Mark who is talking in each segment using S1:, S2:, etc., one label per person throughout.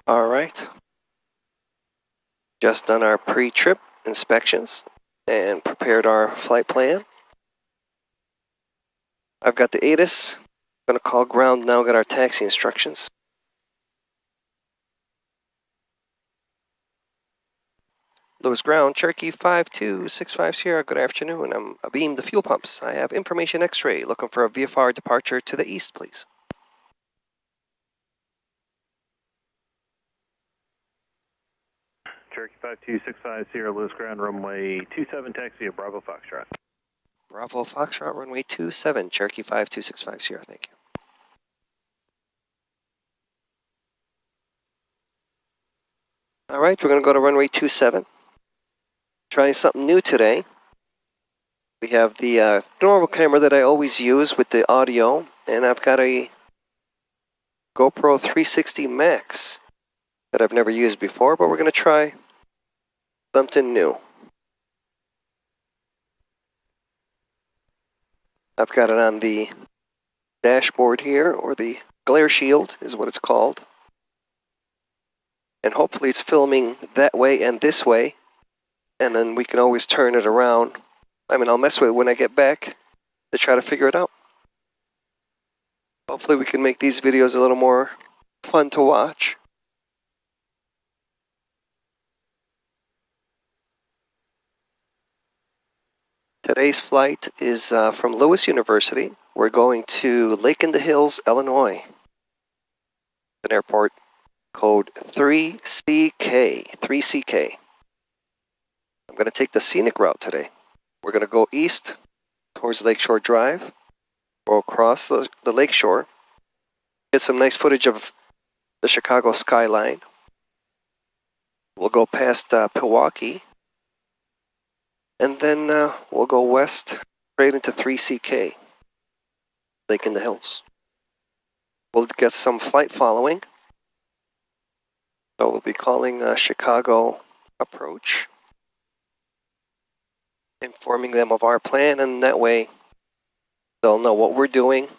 S1: All right. Just done our pre-trip inspections and prepared our flight plan. I've got the ATC. I'm going to call ground now, got our taxi instructions. Lewis Ground, Cherokee 5265 Sierra, good afternoon. I'm abeam the fuel pumps. I have information X-ray, looking for a VFR departure to the east, please.
S2: Cherokee 5265 Sierra, Lewis Ground, runway 27, taxi at Bravo Foxtrot.
S1: Bravo Foxtrot, runway 27, Cherokee 5265 Sierra, thank you. All right, we're going to go to runway 27. Trying something new today. We have the normal camera that I always use with the audio, and I've got a GoPro 360 Max that I've never used before, but we're going to try something new. I've got it on the dashboard here, or the glare shield is what it's called. And hopefully it's filming that way and this way, and then we can always turn it around. I mean, I'll mess with it when I get back to try to figure it out. Hopefully we can make these videos a little more fun to watch. Today's flight is from Lewis University. We're going to Lake in the Hills, Illinois. An airport code 3CK. I'm going to take the scenic route today. We're going to go east towards Lakeshore Drive. We'll cross the lakeshore. Get some nice footage of the Chicago skyline. We'll go past Pewaukee. And then we'll go west straight into 3CK, Lake in the Hills. We'll get some flight following. So we'll be calling Chicago approach, informing them of our plan, and that way they'll know what we're doing,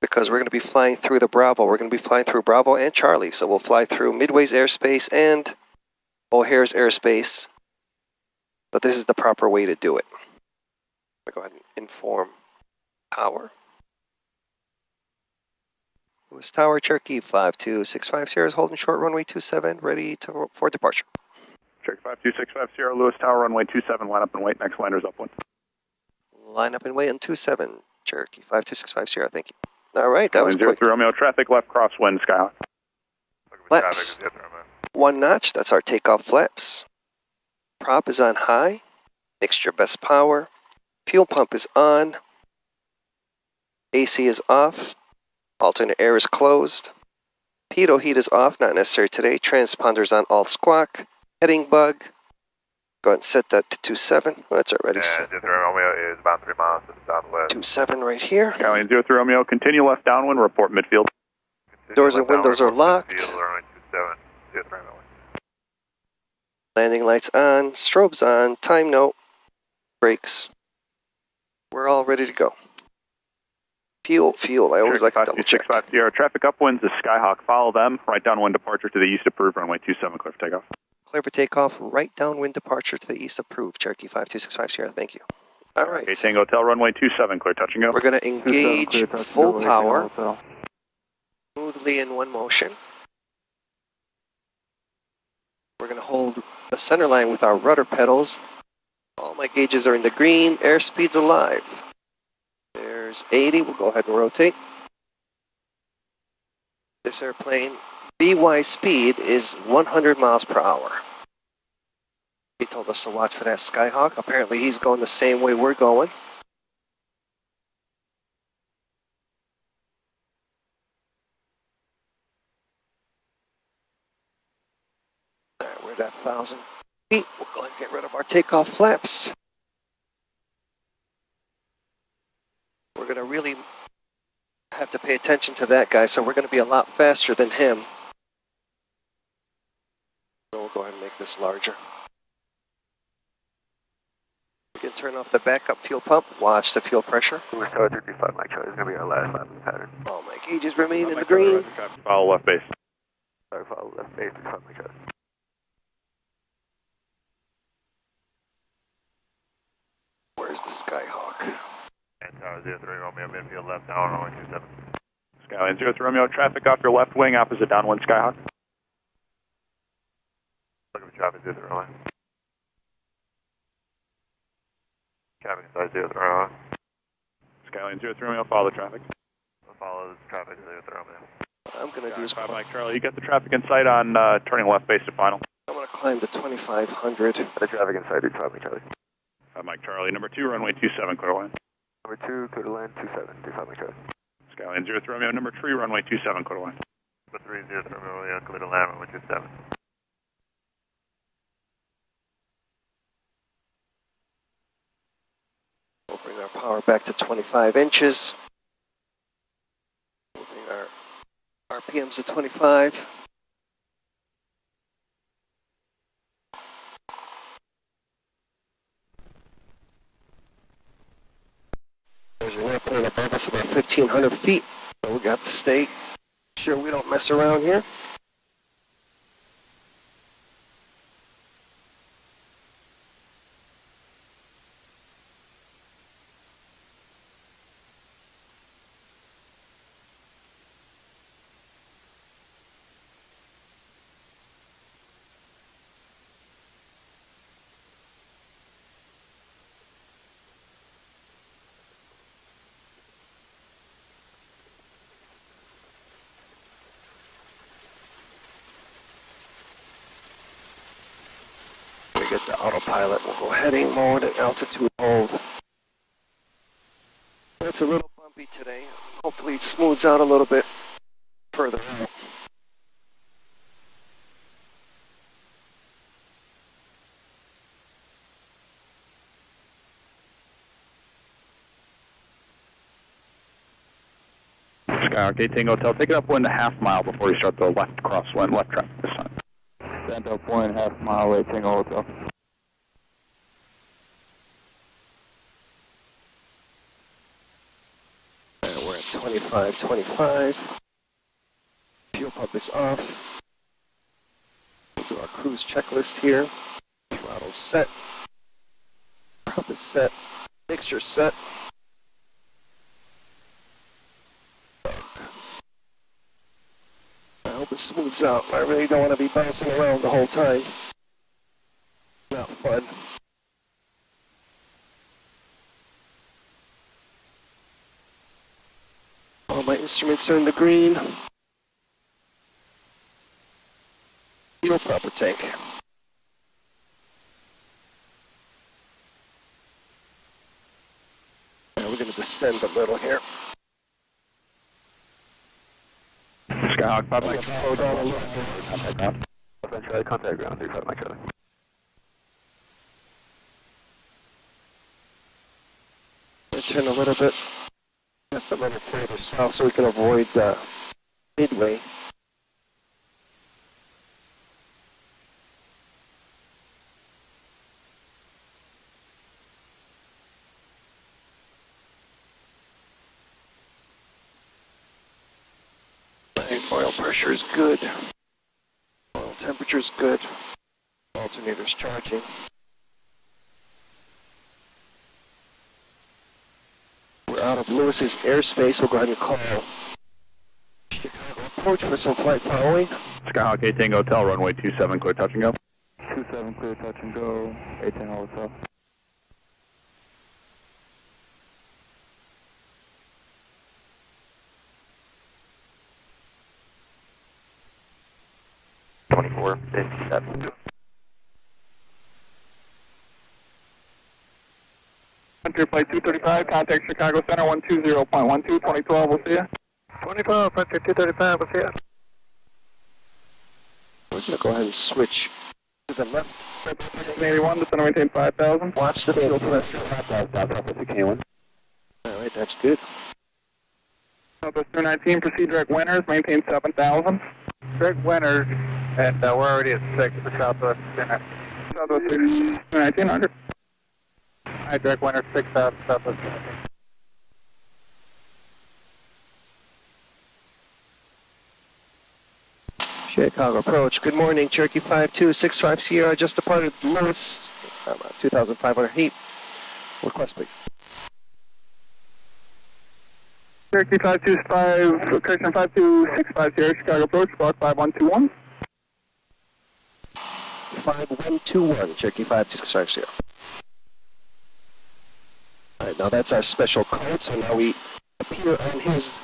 S1: because we're going to be flying through the Bravo. We're going to be flying through Bravo and Charlie, so we'll fly through Midway's airspace and O'Hare's airspace, but this is the proper way to do it. I'll go ahead and inform Tower. Lewis Tower, Cherokee 5265 Sierra is holding short runway 27, ready for departure.
S2: Cherokee 5265 Sierra, Lewis Tower, runway 27, line up and wait, next liner's upwind.
S1: Line up and wait on 27, Cherokee 5265 Sierra, thank you. All right, that was quick.
S2: 03 Romeo, traffic left crosswind, Skyline.
S1: Flaps, 1 notch, that's our takeoff flaps. Prop is on high, mixture best power, fuel pump is on, AC is off, alternate air is closed, pitot heat is off, not necessary today, transponder's on alt squawk, heading bug, go ahead and set that to 27, well, that's already set.
S3: 03 Romeo is about 3 miles to the southwest.
S1: 27 right here.
S2: Skyline 03 Romeo, continue left downwind, report midfield.
S1: Doors and windows are locked. Landing lights on, strobes on, time note, brakes. We're all ready to go. Fuel, I always like to double check.
S2: 65 Sierra, traffic upwinds is Skyhawk, follow them, right downwind departure to the east approved, runway 27, clear for takeoff.
S1: Clear for takeoff, right downwind departure to the east approved, Cherokee 5265 Sierra, thank you. All right.
S2: Okay, Tango Hotel, runway 27, clear touch and go.
S1: We're going to engage full power, smoothly in one motion. We're going to hold the center line with our rudder pedals. All my gauges are in the green, airspeed's alive. There's 80, we'll go ahead and rotate. This airplane, BY speed is 100 miles per hour. He told us to watch for that Skyhawk. Apparently he's going the same way we're going. We're at 1,000 feet. We'll go ahead and get rid of our takeoff flaps. We're going to really have to pay attention to that guy, so we're going to be a lot faster than him. So we'll go ahead and make this larger. We can turn off the backup fuel pump. Watch the fuel pressure.
S3: We're still at 55 Mike Charlie. It's going to be our last lap of the pattern.
S1: Oh my gauges remain in the
S2: Mike
S1: green.
S2: Charlie, roger, traffic, follow left base.
S3: Sorry, follow left base, confirm my trust.
S1: Where's the Skyhawk?
S3: And Tower 03 Romeo, midfield left, tower runway 27.
S2: Skyline 03 Romeo, traffic off your left wing, opposite downwind Skyhawk.
S3: Looking for traffic 03 Romeo. Traffic inside 03 Romeo.
S2: Skyline 03 Romeo, follow the traffic.
S3: We'll follow this traffic 03 Romeo.
S1: I'm going to do is
S2: 5 Mike Charlie, you get the traffic in sight on turning left base to final.
S1: I'm going to climb to 2500.
S3: The traffic inside 35 Charlie.
S2: 5 Mike Charlie, number 2, runway 27, clear to land.
S3: Number 2, clear to land 27, 35 Charlie.
S2: Skyline 03 Romeo, number 3, runway 27, clear to land.
S3: Number 3, 03 Romeo, clear to land, runway 27.
S1: We'll bring our power back to 25 inches. We'll bring our RPMs to 25. There's an airplane above us about 1,500 feet, so we got to stay sure we don't mess around here. Get the autopilot. We'll go heading mode and altitude hold. It's a little bumpy today. Hopefully it smooths out a little bit further out.
S2: Skyhawk 8 Tango Hotel, take it up 1.5 mile before you start the left crosswind, left traffic this time. Stand up 1.5 mile, 8 Tango Hotel.
S1: And we're at 25. Fuel pump is off. We'll do our cruise checklist here. Throttle set. Pump is set. Mixture set. I hope it smooths out. I really don't want to be bouncing around the whole time. Not fun. All my instruments are in the green. Fuel proper tank. And we're going to descend a little here.
S2: Skyhawk 5 Mike.
S1: Slow down a little bit.
S2: Contact ground.
S3: Charlie, contact ground 35 Mike Charlie.
S1: Turn a little bit. Just a little further south so we can avoid Midway. Oil pressure is good. Oil temperature is good. Alternator's charging. We're out of Lewis's airspace. We'll go ahead and call Chicago approach for some flight following.
S2: Skyhawk 8 Tango Hotel, runway 27, clear touch and go.
S4: 27 clear touch and go, 8 Tango Hotel.
S2: Frontier Flight 235, contact Chicago Center 120.12, 2012, we'll see ya.
S3: 2012, Frontier 235, we'll see ya.
S1: We're going to go ahead and switch to the left.
S2: 81, descend and maintain 5,000.
S1: Watch the fuel pressure. Alright, that's good.
S2: Southwest 219, proceed direct winners, maintain 7,000.
S3: Direct winners, and we're already at 6 for Southwest 219.
S2: Southwest 21900.
S3: Alright, direct winners, 6,000, Southwest 219.
S1: Chicago approach. Good morning, Cherokee 5265 Sierra. Just departed Lewis. 2,500 feet. Request, please.
S3: Cherokee 525, correction 5265 Sierra, Chicago approach, squawk 5121.
S1: 5121, Cherokee 5265 Sierra. All right, now that's our special code, so now we appear on his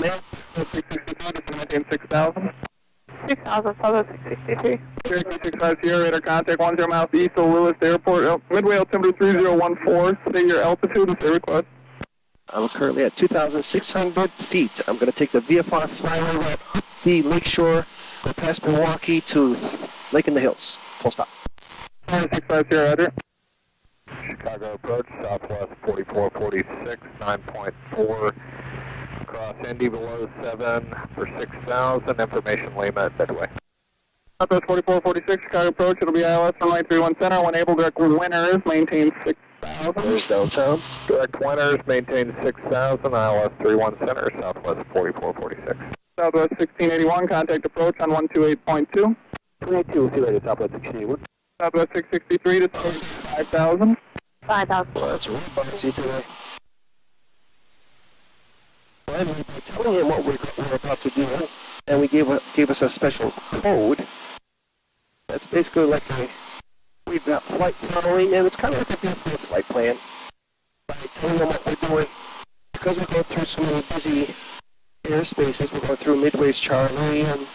S1: map.
S3: 663, 6000.
S5: 6,663.
S3: Cherokee 65 Sierra, radar contact 10 miles east of Lewis Airport, Midway altimeter 3014. State your altitude and say request.
S1: I'm currently at 2,600 feet. I'm going to take the VFR flyover route up the lakeshore, go past Milwaukee to Lake in the Hills. Full stop.
S3: 65 Sierra, Roger.
S2: Chicago approach, southwest 4446, 9.4. Cross Indy below 7 for 6,000. Information Lima Midway.
S3: Southwest 4446, Chicago approach. It'll be ILS runway 31 center. When able, direct winners, maintain 6,000.
S1: There's downtown.
S2: Direct winners, maintain 6,000. ILS 31 center, southwest 4446.
S3: Southwest 1681, contact approach on 128.2.
S2: 22, see later, southwest 1681.
S3: Southwest 663 to 5,000.
S5: 5,000.
S1: Well, that's really bouncy today. Well, by telling him what we're about to do, and we gave us a special code. That's basically like we've got flight following, and it's kind of like a beautiful flight plan. By telling them what we're doing, because we're going through so many busy airspaces, we're going through Midway's Charlie, and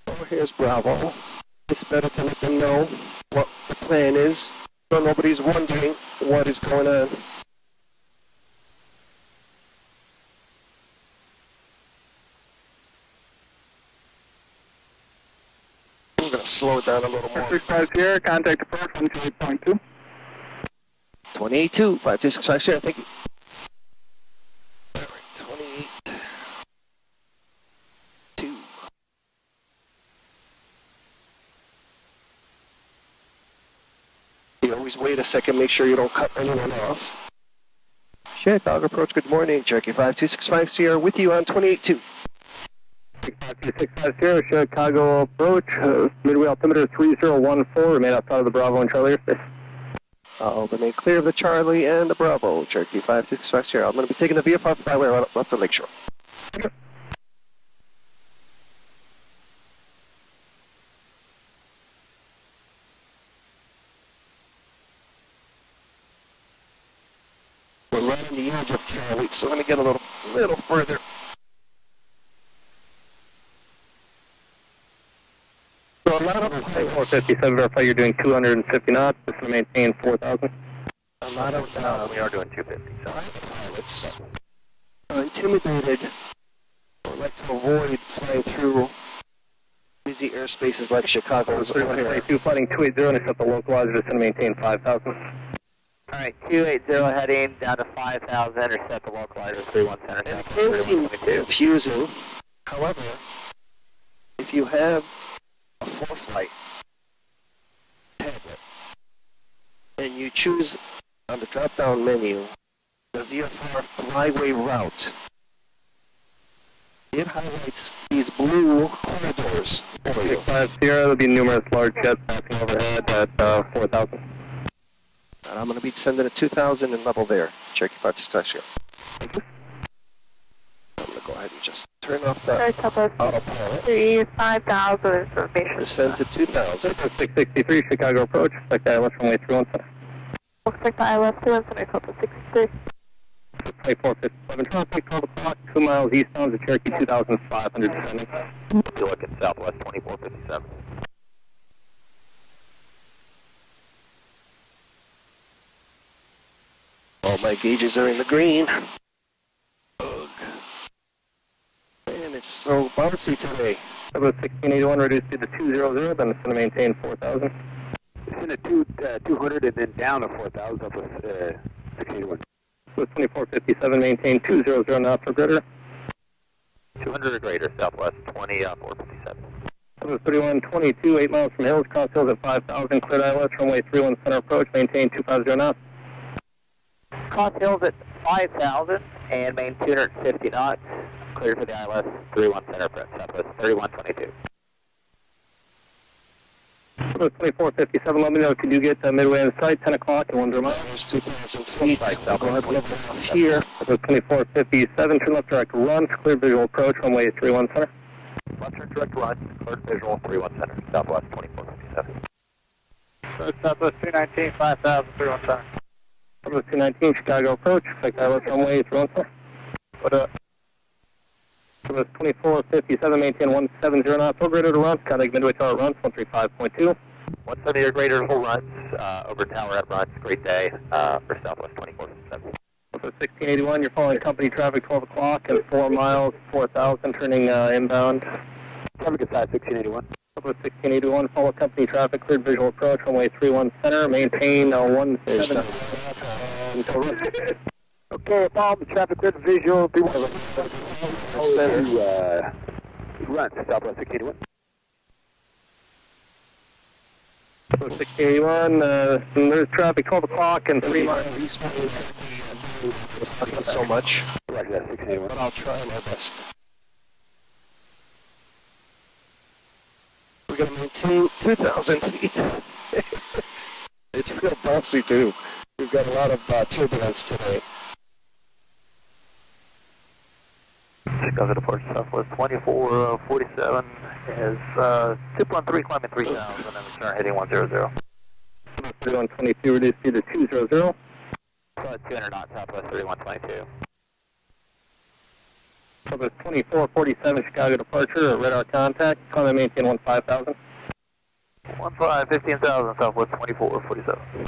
S1: over here's Bravo. It's better to let them know what the plan is, so nobody's wondering what is going on. I'm going to slow it down a little more.
S3: 65 Sierra, contact approach 128.2.
S1: 28.2, 5265 Sierra, thank you. All right, 28.2. You always wait a second, make sure you don't cut anyone off. Chicago approach, good morning. Cherokee 5265 Sierra with you on 28.2.
S3: 65 Sierra, Chicago approach, midway altimeter 3014, remain outside of the Bravo and Charlie airspace.
S1: I'll remain clear of the Charlie and the Bravo, Cherokee 5265 Sierra. I'm going to be taking the VFR flyway up the lakeshore.
S3: Okay.
S1: We're right on the edge of Charlie, so let me get a little further. So a lot of pilots,
S3: 457, verify you're doing 250 knots, just to maintain 4,000.
S1: a lot of
S2: We are doing 250, so.
S1: pilots are intimidated or like to avoid flying through busy airspaces like Chicago's over here.
S3: 2 fighting 280 and set the localizer just to maintain 5,000.
S6: Alright, 280 heading down to 5,000, intercept the localizer 31 center.
S1: And it can seem confusing. However, if you have a 4-flight tablet and you choose on the drop-down menu the VFR flyway route, it highlights these blue corridors for you.
S3: 65 Sierra, there'll be numerous large jets passing overhead at 4,000.
S1: And I'm going to be sending a 2,000 and level there. Cherokee 5265 Sierra. I'm going to go ahead and just turn off the autopilot.
S5: 5,000 information.
S1: Descend to 2,000.
S3: 663 Chicago approach, like the ILS runway 31 center.
S5: Looks like the ILS 2 and I told the 63.
S3: 2457, traffic 12 o'clock, 2 miles eastbound to Cherokee 2,500 descending.
S6: You're looking southwest 2457.
S1: All my gauges are in the green. Ugh. Man, it's so bouncy today.
S3: About 1681 reduced to the 200, then it's going to maintain 4,000.
S2: It's in a 200 and then down to 4,000 up with 681.
S3: So 2457, maintain 200 knots for gritter.
S6: 200 or greater, southwest 457.
S3: Southwest 3122, 8 miles from Hills, cross hills at 5,000, cleared ILS, runway 31 center approach, maintain 250 knots.
S6: Cross hills at 5,000 and main 250 knots. Clear for the ILS 31 center, press Southwest 3122.
S3: 2457, let me know if you do get midway in sight, 10 o'clock and 1 mile.
S1: There's 2,000 feet.
S6: Right,
S1: Go ahead, level off here.
S3: 2457, turn left direct runs, clear visual approach, runway 31 center.
S6: Left turn direct run, clear visual 31 center, Southwest 2457.
S2: Southwest 219, 5000, 31 center.
S3: Southwest 219, Chicago approach, expect ILS runway 31 center.
S2: What up?
S3: Southwest 2457, maintain 170 knots, over greater to runs, contact midway tower runs, 135.2.
S6: 170 or greater full runs, over tower at runs, great day for Southwest 2457.
S3: 1681, you're following company traffic 12 o'clock and 4 miles, 4,000, turning inbound.
S6: Traffic inside 1681.
S3: 1681, follow company traffic, cleared visual approach, runway 31 center, maintain 17.
S6: Okay, follow the traffic cleared visual, 31
S1: Center.
S6: Run, Southwest 1681.
S3: 1681, there's traffic 12 o'clock and 3 miles.
S1: Not so much,
S6: Right, that's 1681.
S1: but I'll try my best. We're going to maintain 2,000 feet. It's real bouncy too. We've got a lot of turbulence today.
S6: Chicago departure Southwest 2447 is 213 climbing 3000 and then return heading 100.
S3: 3122, reduce speed to 200.
S6: 200 knots Southwest 3122.
S3: Southwest 2447, Chicago departure, radar contact, climb and maintain 15,000.
S6: 15,000 Southwest 2447.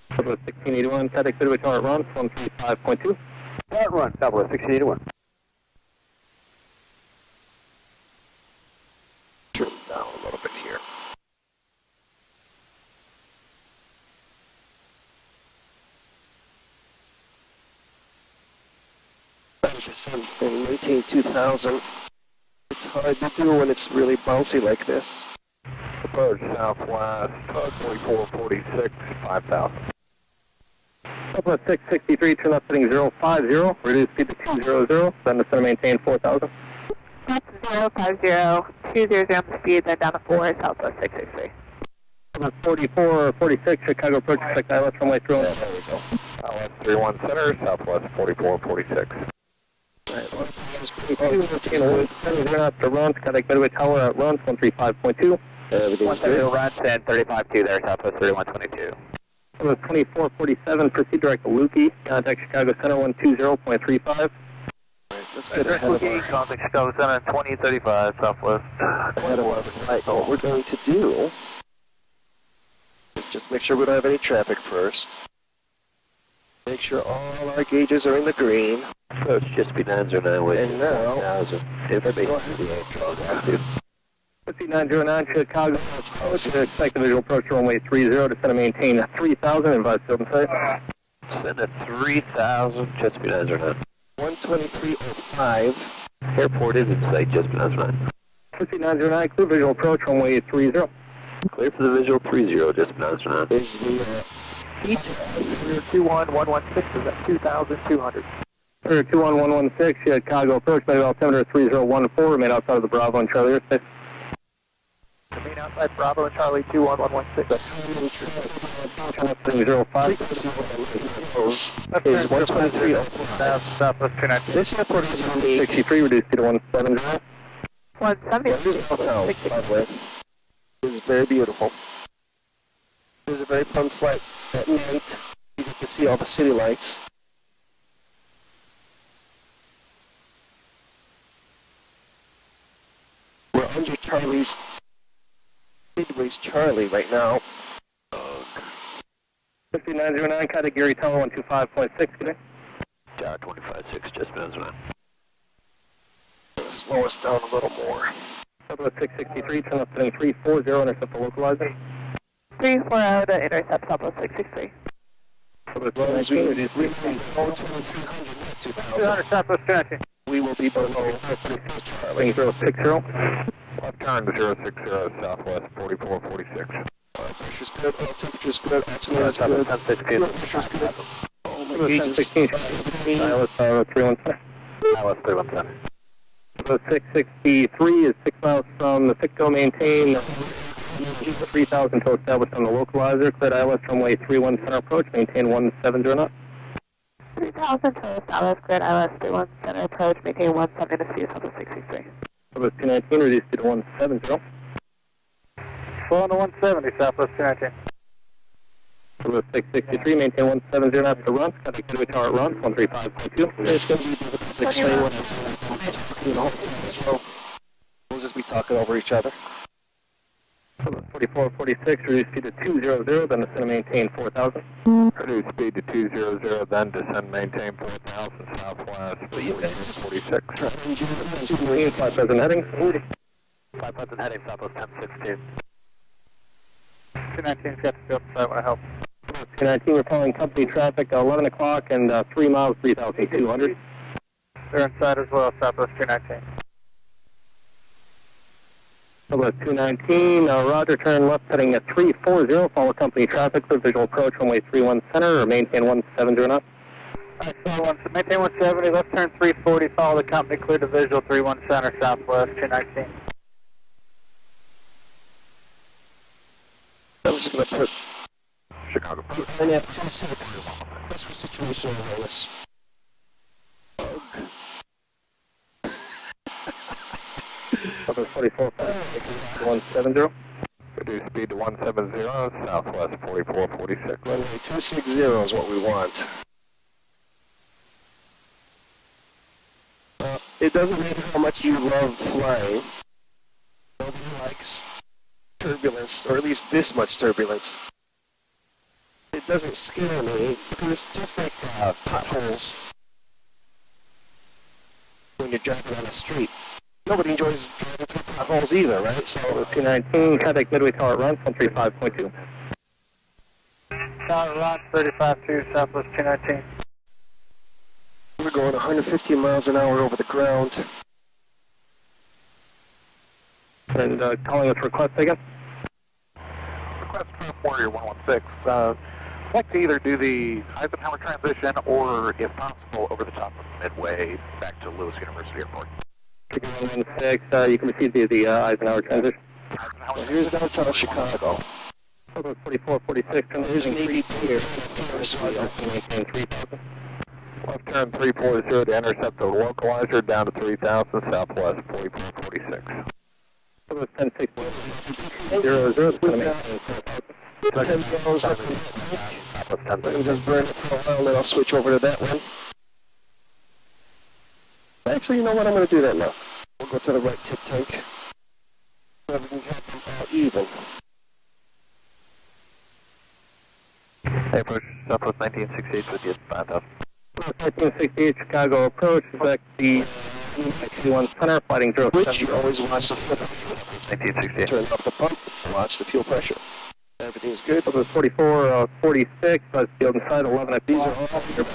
S3: Southwest 1681, contact midway tower runs, 135.2.
S6: Start run Southwest 1681.
S1: Turn down a little bit here. And maintain 2,000. It's hard to do when it's really bouncy like this.
S2: Approach Southwest 4446, 5000.
S3: Southwest 663, turn left heading 050, reduce speed to 200, then the center maintain 4,000.
S5: That's 050, 200 on the speed, then down to 4, Southwest 663.
S3: Southwest 4446, Chicago approach, expect ILS runway 31.
S2: Yeah, there we go. Southwest 31 center, Southwest 4446.
S3: Knots to runs, contact midway tower at runs, 135.2.
S1: Everything's
S6: 130
S1: good.
S6: runs and 35.2 there Southwest 3122.
S3: Southwest 2447, proceed direct to Lukey, contact Chicago Center 120.35.
S1: Let's get ahead of our,
S6: Contact Chicago Center 2035 Southwest.
S1: ahead of our flight. What we're going to do is just make sure we don't have any traffic first. Make sure all our gauges are in the green.
S6: Approach just be 909
S1: And now,
S6: if
S1: let's go ahead.
S3: 5909 Chicago approach, expect the visual approach runway 30 to center maintain 3,000, advise field and sight.
S6: Send at 3,000, just be 909.
S1: 123.05.
S6: Airport is in sight, just be 909.
S3: 5909, clear visual approach runway 30.
S6: Clear for the visual 30, just be 909.
S1: Is the heat.
S6: 21116 is at 2,200.
S3: 21116, Chicago approach, by altimeter 3014, remain outside of the Bravo and Charlie airspace.
S6: Remain outside Bravo and Charlie 21116.
S1: Is 123.05.
S2: Southwest 219.
S1: This airport is unique.
S3: 63, reduced to 170.
S5: 170.
S1: Hotel, by the way. This is very beautiful. This is a very fun flight at night. You get to see all the city lights. We're under Charlie's, Midway's Charlie right now.
S3: 5909, contact Gary Tower 125.6 today.
S6: Tower 256, just be 909.
S1: Slow us down a little more.
S3: Southwest 663, turn left heading 340, intercept the localizer.
S5: 340 to intercept Southwest 663.
S3: Southwest
S1: As long as we
S3: 219, reduced
S1: remain
S3: speed.
S1: below 2,000,
S2: 200 Southwest 219.
S1: we will be below Charlie.
S3: 060.
S2: Left turn to 060, Southwest 4446.
S1: Pressure's good, oil temperature's good, altimeter's good, fuel pressure's good. All my
S3: Southwest
S1: gauges
S3: 1016, ILS 317.
S6: ILS 317.
S3: So 663 is 6 miles from the Picto, maintain 3,000 to establish on the localizer, cleared ILS runway 31 center approach, maintain 170 knots.
S5: 3,000 to establish, cleared ILS 31 center approach, maintain 170 to speed south of 663.
S3: Southwest 219, reduce speed to 170.
S6: Slow to 170, Southwest 219.
S3: Southwest 663, maintain 170 knots to run, contact Midway Tower at run, 135.2.
S1: It's going to be difficult to explain what I'm so we'll just be talking over each other.
S3: 4446, reduce speed to 200, then descend and maintain 4,000.
S2: Reduce speed to 200, then descend, maintain 4,000 southwest, 46.
S3: 5,000 heading.
S6: 5,000 heading, Southwest 1016. 219's got to go outside, want to help.
S3: 219, we're following company traffic, 11 o'clock and 3 miles, 3,200.
S6: They're inside as well, Southwest 219.
S3: Southwest 219, roger, turn left heading at 340, follow company traffic for visual approach, runway 31 center, or maintain 170 knots.
S6: Maintain 170, left turn 340, follow the company, clear to visual 31 center, Southwest 219.
S1: I'm just going to put
S2: Chicago.
S1: and at 26. That's for situational awareness.
S3: Southwest 44, 170.
S2: Reduce speed to 170, southwest 4446.
S1: Runway 260 is what we want. It doesn't matter how much you love flying. Nobody likes turbulence, or at least this much turbulence. It doesn't scare me, because it's just like potholes when you're driving on the street. Nobody enjoys driving through potholes either, right? So
S3: 219, contact Midway Tower at run, 135.2.
S6: Tower run 35-2, Southwest 219.
S1: we're going 150 miles an hour over the ground.
S3: And calling us request again.
S6: Request from Warrior 116. I'd like to either do the Eisenhower transition or, if possible, over the top of Midway back to Lewis University Airport.
S3: 116, you can proceed via the Eisenhower transition.
S1: Well, here's downtown Chicago.
S3: 4446,
S1: There's
S3: transition
S1: Navy Pier.
S3: maintain 3,000.
S2: Left turn 340 to intercept the localizer down to 3,000, southwest 4446.
S3: Southwest 1060, 00, going to maintain 4,000.
S1: 10 miles up in the and just burn it for a while, and then I'll switch over to that one. Actually, you know what? I'm going to do that now. We'll go to the right tip tank. So we can have them all even.
S6: Approach Southwest 1968 with you, 5,000.
S3: 1968 Chicago approach, select the 21 center, fighting 07.
S1: Which you always watch the foot.
S6: 1968.
S1: Turn up the pump and watch the fuel pressure. Everything's good.
S3: Southwest 44, 46, field inside, 11 at these are all
S2: Southwest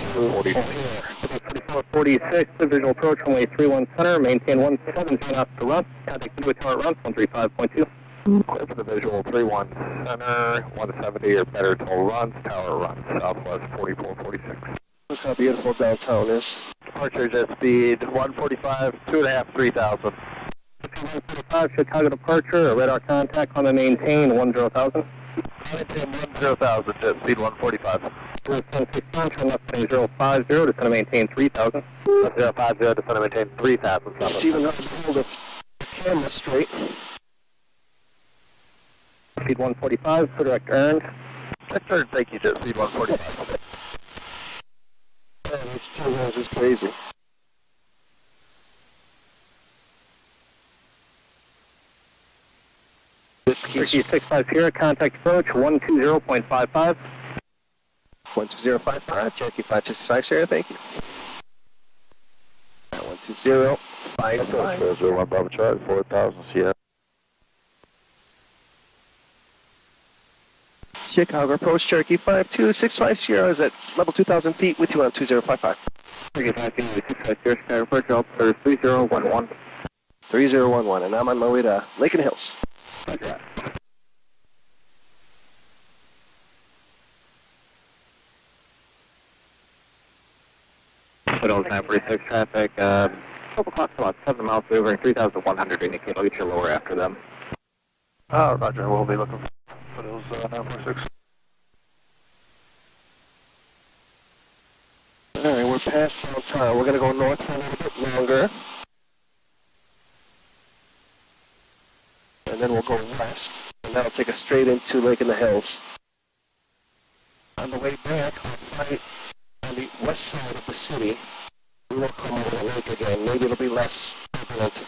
S2: 44.
S3: 44, 46, visual approach, runway 31 center, maintain 170 knots to run, contact Midway Tower at run, 135.2.
S2: Clear for the visual 31 center, 170 or better total runs, tower runs, southwest 4446.
S1: Look how beautiful downtown is.
S6: Departure jet speed 145, 2.5, 3,000.
S3: 145, Chicago departure, radar contact, on the maintain 10,000.
S6: Maintain 10,000, jet speed 145.
S3: 1016, turn left heading 050, descend to maintain 3,000.
S6: 050, descend to maintain 3,000.
S1: It's even hard to hold the camera straight.
S3: Speed 145, direct earned.
S6: Next turn, thank you, jet speed 145.
S1: Man, these 2 miles is crazy. This keeps
S3: 65 Sierra, contact approach 120.55.
S1: 12055, Cherokee 565 Sierra, thank you. 12055.
S2: 01 Bravo Charlie, 4,000 Sierra.
S1: Chicago approach, Cherokee 5265 Sierra is at level 2,000 feet with you on 2055.
S3: Cherokee 565 Sierra, Chicago approach, altimeter 3011.
S1: 3011, and I'm on my way to Lake and Hills.
S3: Roger. Hotel 946 traffic, 12 o'clock, about 7 miles over, 3,100 indicate. I'll get you lower after them.
S6: Roger, we'll be looking for those 946.
S1: Alright, we're past downtown. We're going to go north for a little bit longer. And then we'll go west. And that'll take us straight into Lake in the Hills. On the way back, we'll fly on the west side of the city. We won't come over the lake again. Maybe it'll be less turbulent.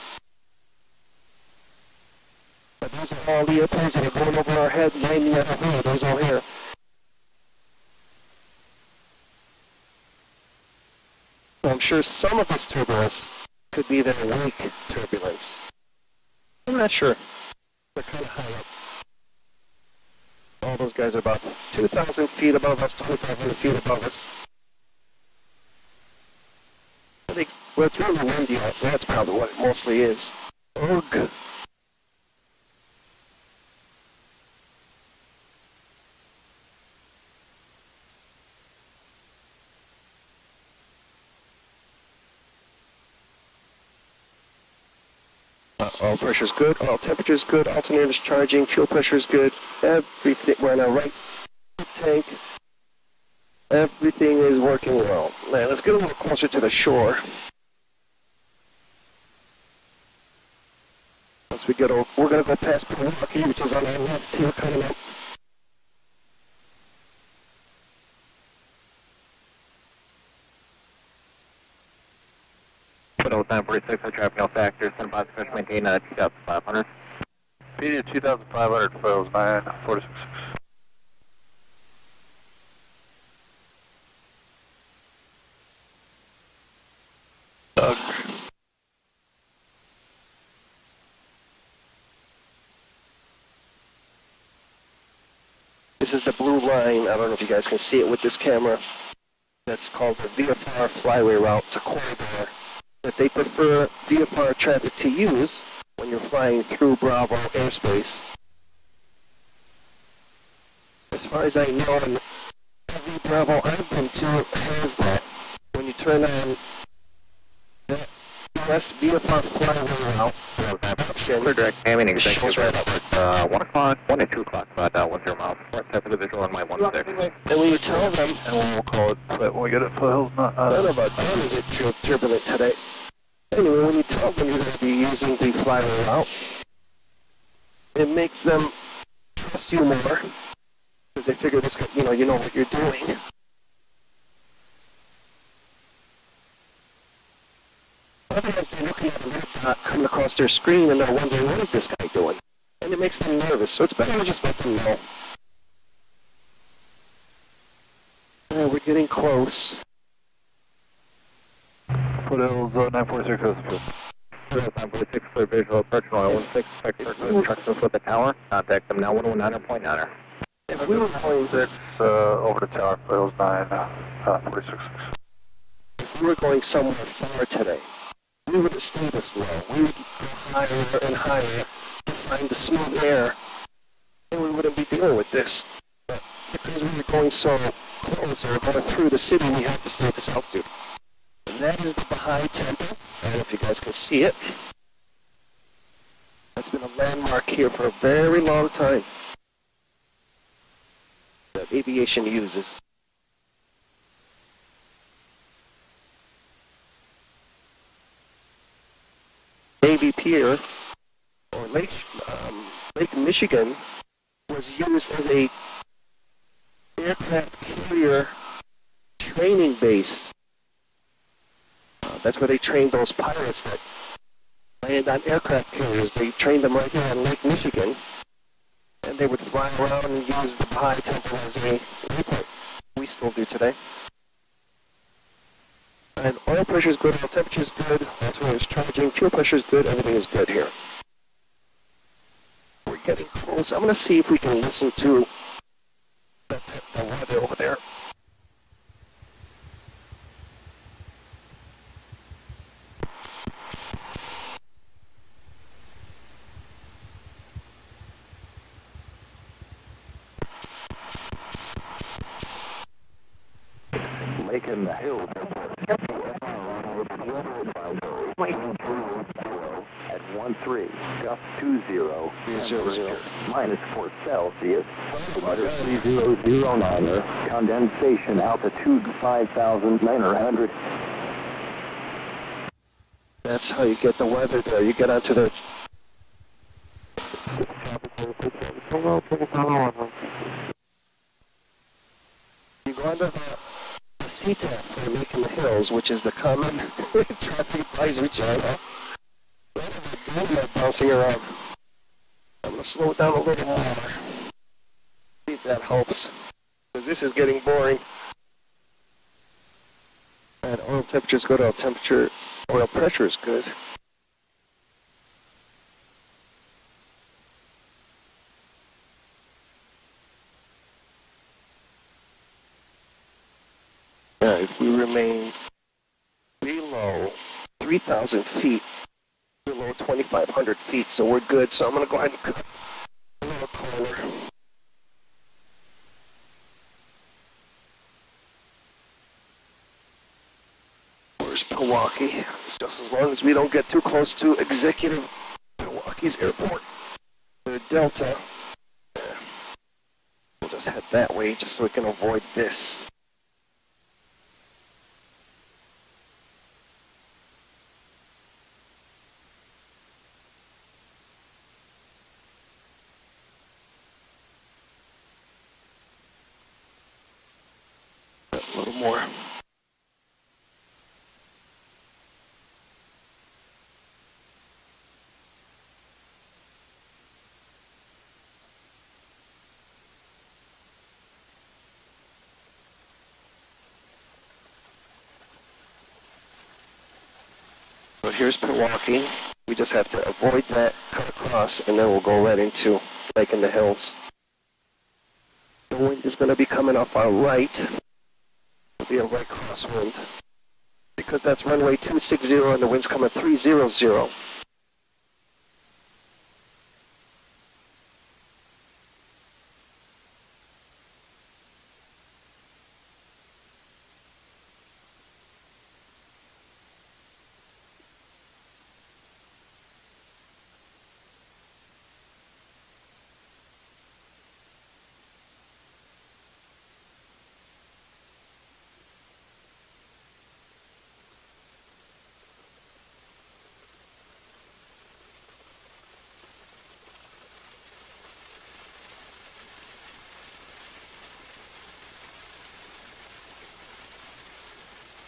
S1: But those are all the airplanes that are going over our head, 90 out of way. Those all here. I'm sure some of this turbulence could be the lake turbulence. I'm not sure. They're kind of high up. All those guys are about 2,000 feet above us, 2,500 feet above us. I think, well, it's really windy out, so that's probably what it mostly is. Ugh. Oil pressure's good, oil temperature's good, alternator's charging, fuel pressure's good, everything, we're in our right tank, everything is working well. Now let's get a little closer to the shore. Once we get over, we're going to go past Milwaukee, which is on our left here coming up.
S3: Hotel 946, our traffic no factors, send by the special maintain 2,500.
S6: PD 2,500, Foils 946.
S1: Doug. This is the blue line. I don't know if you guys can see it with this camera. That's called the VFR flyway route. It's a corridor that they prefer VFR traffic to use when you're flying through Bravo airspace. As far as I know, every Bravo I've been to has that. When you turn on the US VFR flyway route,
S3: Clear direct jamming executive right about 1 o'clock, 1 and 2 o'clock, about 10 miles. Step for the visual on my 16.
S1: and when you tell them,
S6: And we'll call it, when we get it Foils,
S1: none of our damn is it turbulent today. Anyway, when you tell them you're going to be using the flyway route, it makes them trust you more, because they figure this, you know what you're doing. Otherwise, they're looking at the red dot coming across their screen and they're wondering, what is this guy doing? And it makes them nervous, so it's better to just let them know. We're getting close.
S6: Foils 946 is
S3: Hotel 946, clear visual, approach oil 16, expect instructions with the tower. Contact them now, 119.9er.
S1: If we were going,
S6: 6 over the tower, Foils 946.
S1: if we were going somewhere far today, we wouldn't stay this low. We would go higher and higher to find the smooth air, and we wouldn't be dealing with this. But because we were going so close, or going through the city, we have to stay at this altitude. And that is the Baha'i Temple. I don't know if you guys can see it. That's been a landmark here for a very long time that aviation uses. Navy Pier, or Lake Michigan, was used as a aircraft carrier training base. That's where they trained those pilots that land on aircraft carriers. They trained them right here in Lake Michigan, and they would fly around and use the Baha'i Temple as a airport. We still do today. And oil pressure is good, oil temperature is good, alternator is charging, fuel pressure is good, everything is good here. We're getting close. I'm going to see if we can listen to the weather over there.
S3: Lake in the Hills, airport. At 13, just 20, minus 4 Celsius, weather 3009, condensation altitude 5,900.
S1: That's how you get the weather there. You get onto the... You go under the CTAP for making the hills, which is the common traffic advisory channel. Bouncing around. I'm going to slow it down a little more. See if that helps. Because this is getting boring. And oil temperature is good. Oil temperature, oil pressure is good. Now, if we remain below 3,000 feet, below 2,500 feet, so we're good. So I'm going to go ahead and cut a little corner. Where's Milwaukee? It's just as long as we don't get too close to executive Milwaukee's airport. The Delta. We'll just head that way just so we can avoid this. A little more. So here's Milwaukee. We just have to avoid that, cut across, and then we'll go right into Lake in the Hills. The wind is going to be coming off our right. It'll be a right crosswind. Because that's runway 260 and the wind's coming 300.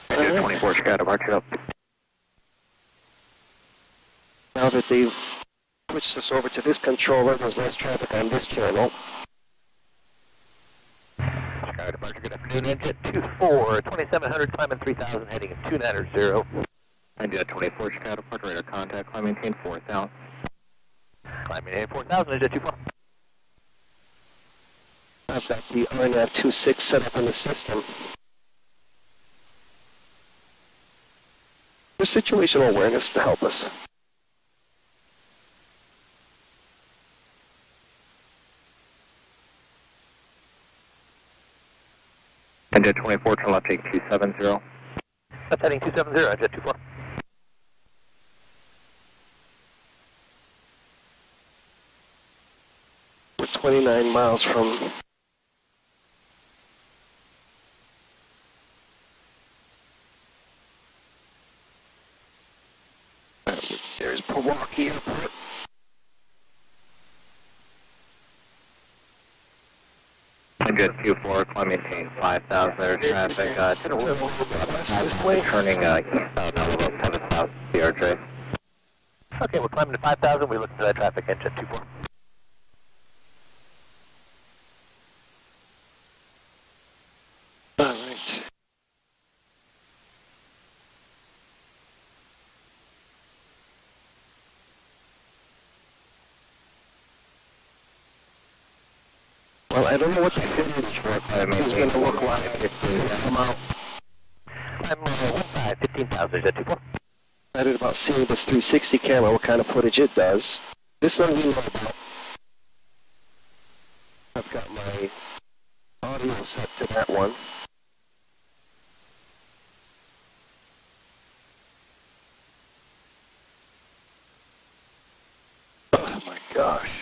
S2: Jet 24, Chicago, march up.
S1: Now that they've switched us over to this controller, there's less traffic on this channel.
S3: Chicago departure, good afternoon. Jet 24, 2700, climbing 3000, heading at 290.
S2: Jet 24, Chicago departure, radar contact, climb maintain 4000.
S3: Climb maintain 4000, Jet 24.
S1: I've got the RNAV 26 set up in the system. For situational awareness to help us.
S2: Jet 24, turn left, take 270.
S3: Left heading 270, Jet 24.
S1: We're 29 miles from there's Milwaukee Airport.
S2: Jet 24, climb maintain 5000, there's traffic,
S1: This way.
S2: turning eastbound now about 7000 CRJ.
S3: Okay, we're climbing to 5000, we look for that traffic at Jet 24.
S1: All right. Well, I don't know what the footage is going to look like if they come out.
S3: I'm 15,000, Jet 24.
S1: Excited about seeing this 360 camera, what kind of footage it does. This one we know about. I've got my audio set to that one. gosh.